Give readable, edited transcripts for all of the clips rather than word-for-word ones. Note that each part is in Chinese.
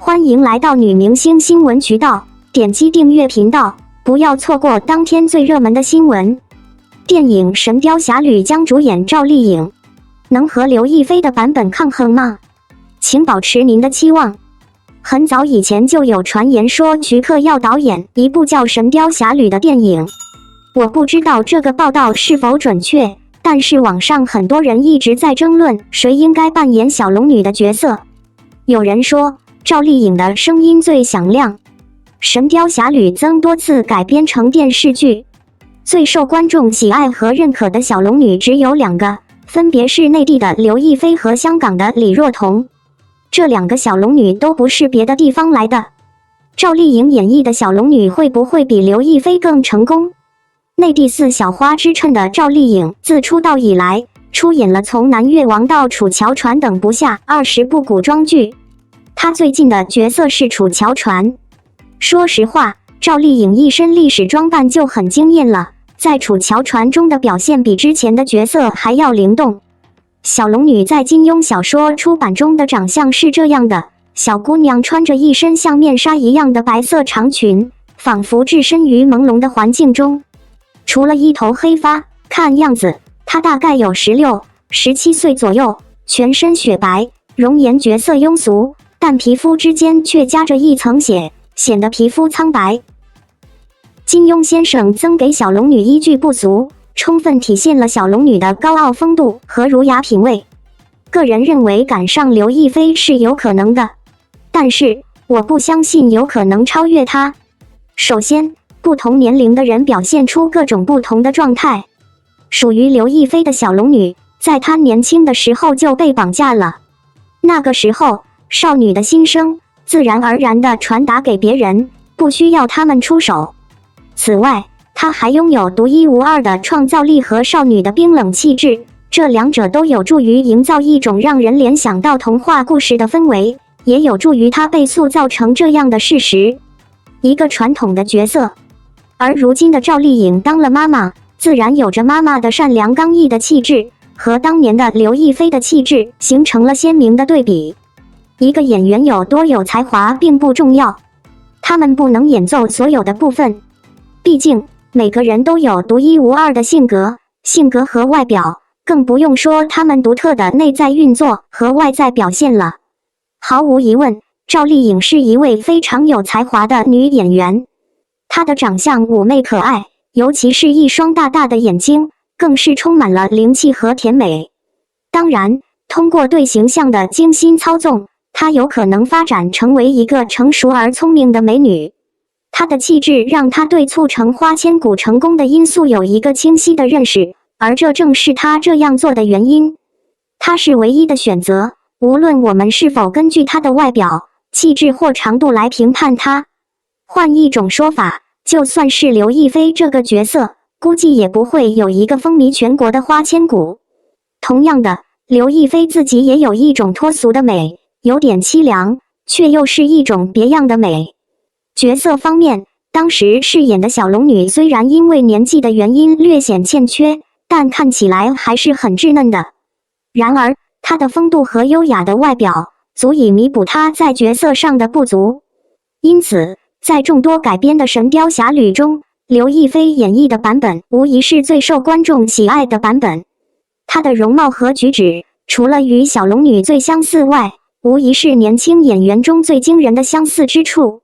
欢迎来到女明星新闻渠道，点击订阅频道，不要错过当天最热门的新闻。电影《神雕侠侣》将主演赵丽颖，能和刘亦菲的版本抗衡吗？请保持您的期望。很早以前就有传言说徐克要导演一部叫《神雕侠侣》的电影，我不知道这个报道是否准确，但是网上很多人一直在争论谁应该扮演小龙女的角色。有人说赵丽颖的声音最响亮，《神雕侠侣》曾多次改编成电视剧，最受观众喜爱和认可的小龙女只有两个，分别是内地的刘亦菲和香港的李若彤。这两个小龙女都不是别的地方来的。赵丽颖演绎的小龙女会不会比刘亦菲更成功？内地四小花之称的赵丽颖自出道以来，出演了从《南越王》到《楚乔传》等不下20部古装剧。她最近的角色是楚乔传。说实话，赵丽颖一身历史装扮就很惊艳了，在楚乔传中的表现比之前的角色还要灵动。小龙女在金庸小说出版中的长相是这样的，小姑娘穿着一身像面纱一样的白色长裙，仿佛置身于朦胧的环境中。除了一头黑发，看样子她大概有16、17岁左右，全身雪白，容颜绝色庸俗，但皮肤之间却夹着一层血，显得皮肤苍白。金庸先生曾给小龙女依据不足，充分体现了小龙女的高傲风度和儒雅品味。个人认为赶上刘亦菲是有可能的，但是我不相信有可能超越她。首先，不同年龄的人表现出各种不同的状态。属于刘亦菲的小龙女，在她年轻的时候就被绑架了，那个时候少女的心声自然而然地传达给别人，不需要他们出手。此外，她还拥有独一无二的创造力和少女的冰冷气质，这两者都有助于营造一种让人联想到童话故事的氛围，也有助于她被塑造成这样的事实，一个传统的角色。而如今的赵丽颖当了妈妈，自然有着妈妈的善良刚毅的气质，和当年的刘亦菲的气质形成了鲜明的对比。一个演员有多有才华并不重要，他们不能演奏所有的部分，毕竟每个人都有独一无二的性格和外表，更不用说他们独特的内在运作和外在表现了。毫无疑问，赵丽颖是一位非常有才华的女演员。她的长相妩媚可爱，尤其是一双大大的眼睛，更是充满了灵气和甜美。当然，通过对形象的精心操纵，她有可能发展成为一个成熟而聪明的美女。她的气质让她对促成花千骨成功的因素有一个清晰的认识，而这正是她这样做的原因。她是唯一的选择，无论我们是否根据她的外表、气质或长度来评判她。换一种说法，就算是刘亦菲这个角色，估计也不会有一个风靡全国的花千骨。同样的，刘亦菲自己也有一种脱俗的美，有点凄凉，却又是一种别样的美。角色方面，当时饰演的小龙女虽然因为年纪的原因略显欠缺，但看起来还是很稚嫩的。然而，她的风度和优雅的外表足以弥补她在角色上的不足。因此，在众多改编的《神雕侠侣》中，刘亦菲演绎的版本无疑是最受观众喜爱的版本。她的容貌和举止，除了与小龙女最相似外，无疑是年轻演员中最惊人的相似之处。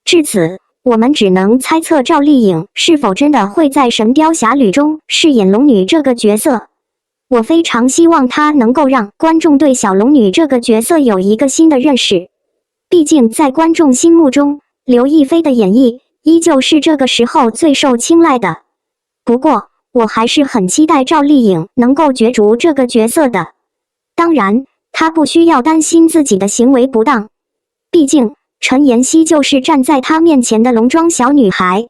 至此，我们只能猜测赵丽颖是否真的会在《神雕侠侣》中饰演龙女这个角色。我非常希望她能够让观众对小龙女这个角色有一个新的认识。毕竟在观众心目中，刘亦菲的演绎依旧是这个时候最受青睐的。不过，我还是很期待赵丽颖能够角逐这个角色的。当然，她不需要担心自己的行为不当，毕竟陈妍希就是站在她面前的龙装小女孩。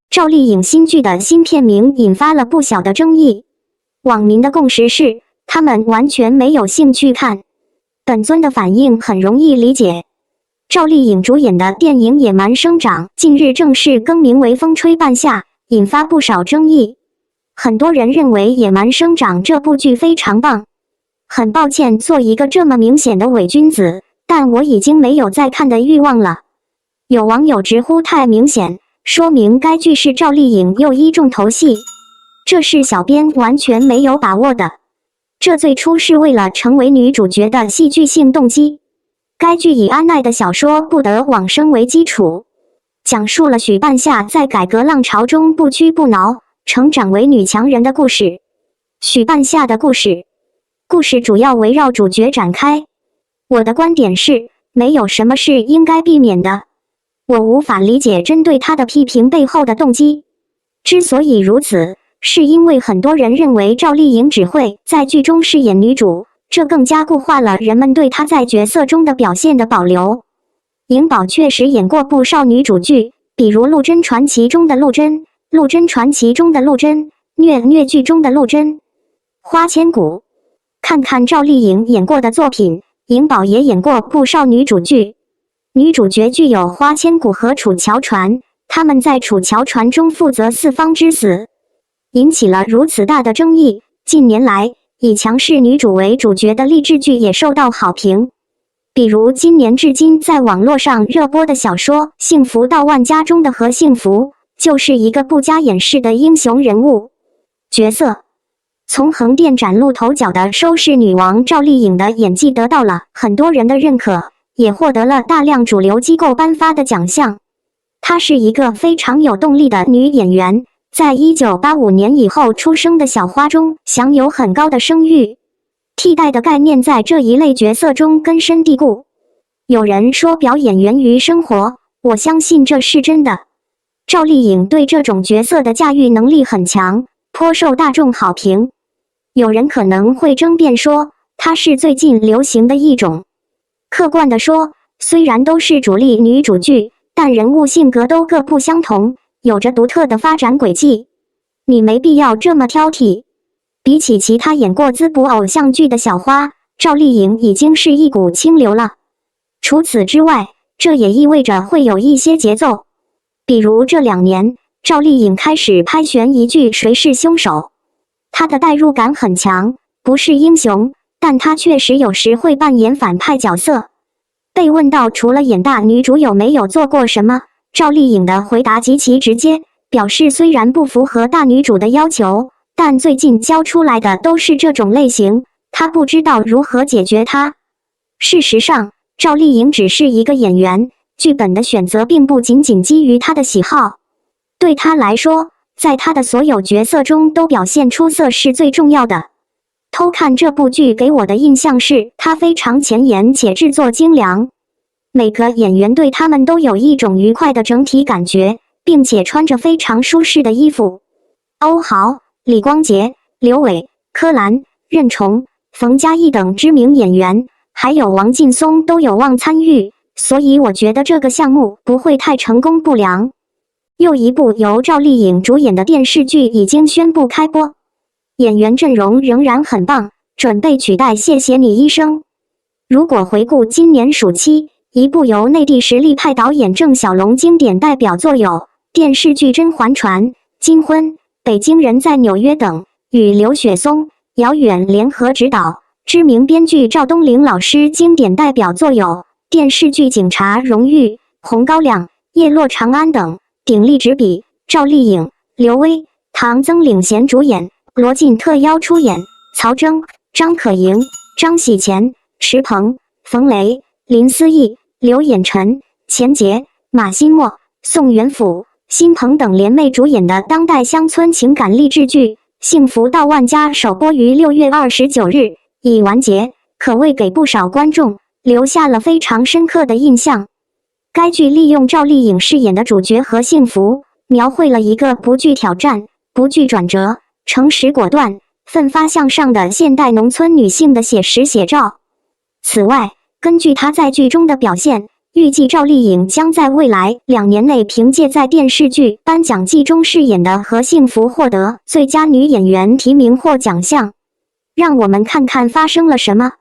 赵丽颖新剧的新片名引发了不小的争议，网民的共识是，他们完全没有兴趣看。本尊的反应很容易理解。赵丽颖主演的电影《野蛮生长》近日正式更名为《风吹半夏》，引发不少争议。很多人认为《野蛮生长》这部剧非常棒。很抱歉，做一个这么明显的伪君子，但我已经没有再看的欲望了。有网友直呼太明显，说明该剧是赵丽颖又一重头戏，这是小编完全没有把握的。这最初是为了成为女主角的戏剧性动机。该剧以安奈的小说《不得往生》为基础，讲述了许半夏在改革浪潮中不屈不挠，成长为女强人的故事。许半夏的故事主要围绕主角展开。我的观点是，没有什么是应该避免的。我无法理解针对她的批评背后的动机。之所以如此，是因为很多人认为赵丽颖只会在剧中饰演女主，这更加固化了人们对她在角色中的表现的保留。颖宝确实演过不少女主剧，比如《陆贞传奇》中的陆贞，《陆贞传奇》中的陆贞，虐剧中的陆贞，花千骨。看看赵丽颖演过的作品，颖宝也演过不少女主剧。女主角具有花千骨和楚乔传，她们在楚乔传中负责四方之死，引起了如此大的争议。近年来，以强势女主为主角的励志剧也受到好评，比如今年至今在网络上热播的小说《幸福到万家》中的何幸福，就是一个不加掩饰的英雄人物角色。从横店崭露头角的收视女王赵丽颖的演技得到了很多人的认可，也获得了大量主流机构颁发的奖项。她是一个非常有动力的女演员，在1985年以后出生的小花中享有很高的声誉。替代的概念在这一类角色中根深蒂固。有人说表演源于生活，我相信这是真的。赵丽颖对这种角色的驾驭能力很强，颇受大众好评。有人可能会争辩说，她是最近流行的一种。客观地说，虽然都是主力女主剧，但人物性格都各不相同，有着独特的发展轨迹。你没必要这么挑剔。比起其他演过滋补偶像剧的小花，赵丽颖已经是一股清流了。除此之外，这也意味着会有一些节奏。比如这2年，赵丽颖开始拍悬疑剧《谁是凶手》，她的代入感很强，不是英雄，但她确实有时会扮演反派角色。被问到除了演大女主有没有做过什么，赵丽颖的回答极其直接，表示虽然不符合大女主的要求，但最近交出来的都是这种类型，她不知道如何解决它。事实上，赵丽颖只是一个演员，剧本的选择并不仅仅基于她的喜好。对她来说，在她的所有角色中都表现出色是最重要的。偷看这部剧给我的印象是，它非常前沿且制作精良，每个演员对他们都有一种愉快的整体感觉，并且穿着非常舒适的衣服。欧豪、李光洁、刘伟、柯蓝、任重、冯嘉译等知名演员，还有王劲松都有望参与，所以我觉得这个项目不会太成功不良。又一部由赵丽颖主演的电视剧已经宣布开播，演员阵容仍然很棒，准备取代《谢谢你医生》。如果回顾今年暑期，一部由内地实力派导演郑晓龙经典代表作有电视剧《甄嬛传》、《金婚》、《北京人在纽约》等，与刘雪松、姚远联合执导。知名编剧赵东玲老师经典代表作有电视剧《警察荣誉》、《红高粱》、《叶落长安》等。鼎力执笔，赵丽颖、刘薇、唐曾领衔主演，罗晋特邀出演，曹征、张可盈、张喜前、池鹏、冯雷、林思义、刘衍辰、钱杰、马新墨、宋元甫、辛鹏等联袂主演的当代乡村情感励志剧《幸福到万家》首播于6月29日已完结，可谓给不少观众留下了非常深刻的印象。该剧利用赵丽颖饰演的主角何幸福，描绘了一个不惧挑战、不惧转折、诚实果断、奋发向上的现代农村女性的写实写照。此外，根据她在剧中的表现，预计赵丽颖将在未来2年内凭借在电视剧颁奖季中饰演的何幸福获得最佳女演员提名或奖项。让我们看看发生了什么。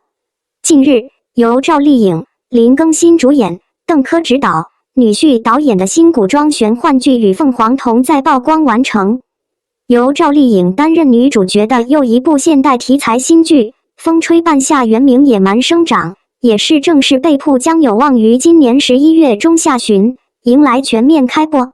近日，由赵丽颖、林更新主演，邓科执导，女婿导演的新古装玄幻剧《与凤凰同在》曝光完成。由赵丽颖担任女主角的又一部现代题材新剧《风吹半夏》原名《野蛮生长》，也是正式被曝将有望于今年11月中下旬迎来全面开播。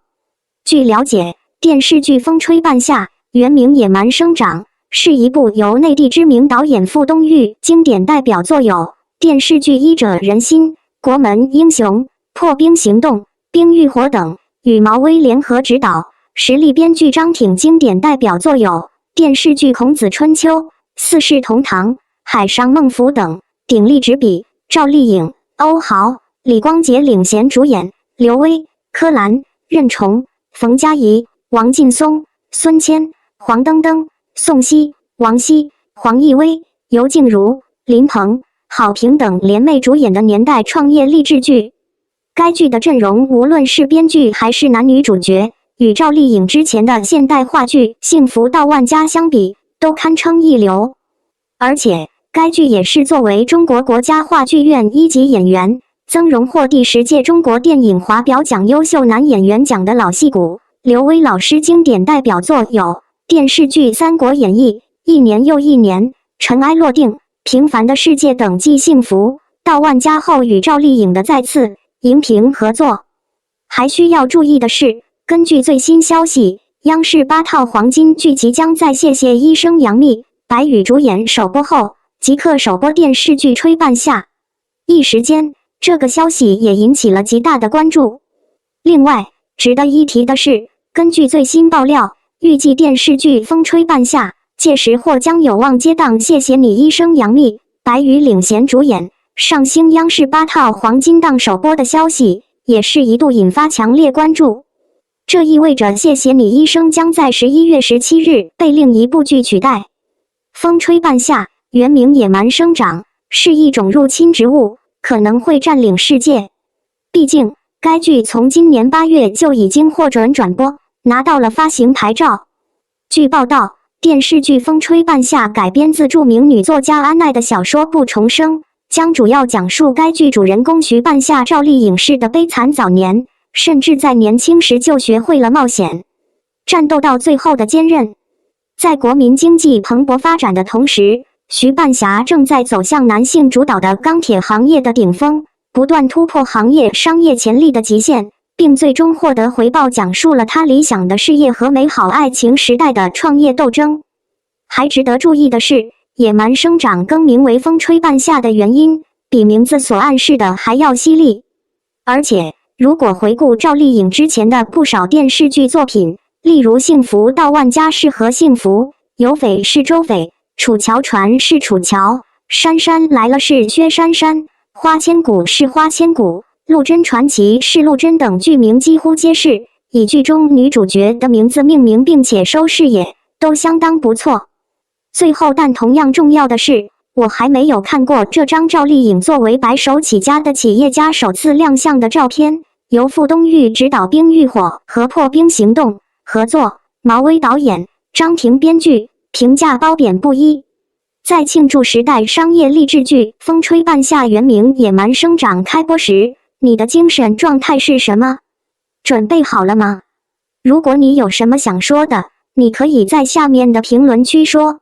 据了解，电视剧《风吹半夏》原名《野蛮生长》，是一部由内地知名导演傅东育经典代表作有电视剧《医者仁心》《国门英雄》《破冰行动》《冰与火》等，与毛威联合执导，实力编剧张挺经典代表作有电视剧《孔子春秋》《四世同堂》《海上孟府》等，鼎力执笔，赵丽颖、欧豪、李光洁领衔主演，刘威、柯蓝、任重、冯佳怡、王劲松、孙谦、黄登登、宋茜、王晰、黄奕薇、尤静茹、林鹏、郝平等联袂主演的年代创业励志剧。该剧的阵容无论是编剧还是男女主角，与赵丽颖之前的现代话剧《幸福到万家》相比，都堪称一流。而且该剧也是作为中国国家话剧院1级演员，曾荣获第10届中国电影华表奖优秀男演员奖的老戏骨。刘威老师经典代表作有电视剧《三国演义》、一年又一年、尘埃落定、平凡的世界等继幸福到万家后与赵丽颖的再次荧屏合作。还需要注意的是，根据最新消息，央视8套黄金剧即将在《谢谢医生杨幂、白宇主演首播后，即刻首播电视剧《吹半夏》。一时间，这个消息也引起了极大的关注。另外，值得一提的是，根据最新爆料，预计电视剧《风吹半夏》届时或将有望接档《谢谢你医生》杨幂、白宇领衔主演，上星央视8套黄金档首播的消息，也是一度引发强烈关注。这意味着《谢谢你医生》将在11月17日被另一部剧取代。《风吹半夏》原名《野蛮生长》，是一种入侵植物，可能会占领世界。毕竟，该剧从今年8月就已经获准转播，拿到了发行牌照。据报道，电视剧《风吹半夏》改编自著名女作家安奈的小说《不重生》，将主要讲述该剧主人公徐半夏赵丽颖式的悲惨早年，甚至在年轻时就学会了冒险，战斗到最后的坚韧。在国民经济蓬勃发展的同时，徐半夏正在走向男性主导的钢铁行业的顶峰，不断突破行业商业潜力的极限，并最终获得回报，讲述了他理想的事业和美好爱情时代的创业斗争。还值得注意的是，野蛮生长更名为风吹半夏的原因，比名字所暗示的还要犀利。而且，如果回顾赵丽颖之前的不少电视剧作品，例如《幸福到万家》是何幸福，有匪是周匪，楚乔传是楚乔，姗姗来了是薛姗姗，花千骨是花千骨，陆贞传奇是陆贞等剧名几乎皆是以剧中女主角的名字命名，并且收视也都相当不错。最后，但同样重要的是，我还没有看过这张赵丽颖作为白手起家的企业家首次亮相的照片。由傅东育执导《冰与火》和《破冰行动》合作，毛威导演，张挺编剧，评价褒贬不一。在庆祝时代商业励志剧《风吹半夏》原名《野蛮生长》开播时，你的精神状态是什么？准备好了吗？如果你有什么想说的，你可以在下面的评论区说。